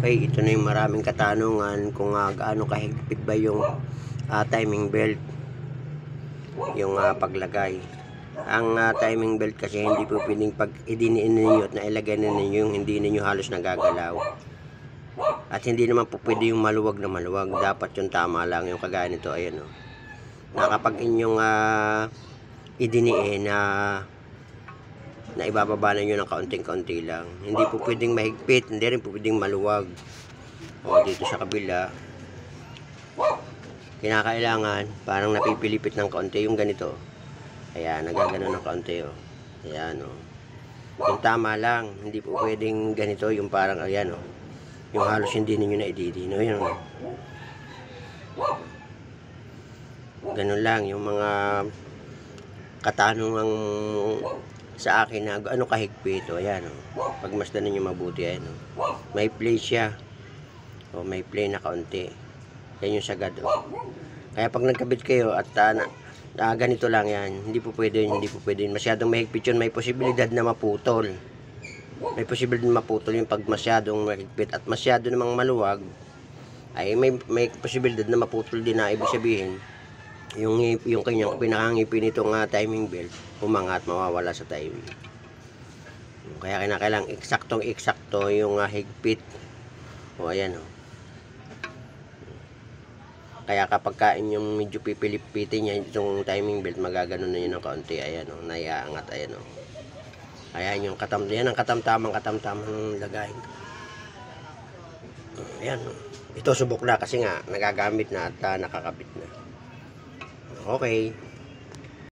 Okay, ito na yung maraming katanungan kung gaano kahigpit ba yung timing belt, yung paglagay. Ang timing belt kasi hindi po pwedeng pag idiniin ninyo at nailagay na ninyo yung hindi ninyo halos nagagalaw. At hindi naman po pwede yung maluwag na maluwag. Dapat yung tama lang, yung kagaya nito, ayan o. Na kapag inyong idiniin na ibababa na nyo ng kaunting-kaunti lang. Hindi po pwedeng mahigpit, hindi rin po pwedeng maluwag. O dito sa kabila, kinakailangan parang napipilipit ng kaunti yung ganito. Ayan, nagagano ng kaunti o. Ayan o. Yung tama lang, hindi po pwedeng ganito, yung parang ayan o. Yung halos hindi ninyo na ididino. Ayan o. Ganun lang, yung mga katanungang sa akin na ano kahigpit o. Ayan o. Pagmasdan ninyo mabuti, ayan o. May play siya. O may play na kaunti. Yan yung sagad o. Kaya pag nagkabit kayo at ganito lang yan, hindi po pwede masyadong mahigpit yun, may posibilidad na maputol. May posibilidad na maputol yung pag masyadong mahigpit, at masyado namang maluwag ay may posibilidad na maputol din, na ibig sabihin yung kanyang pinakangipin nitong timing belt umangat, mawawala sa timing. Kaya kinakailangan eksaktong-eksakto yung higpit. O ayan o. Kaya kapag kain yung medyo pipilipitin niya itong timing belt, magagano na yun ng kaunti. Ayan o, naiaangat. Ayan o. Ayan yung yan ang katamtamang lagayin. Ayan o. Ito subok na kasi nga nagagamit na at nakakabit na. Okay.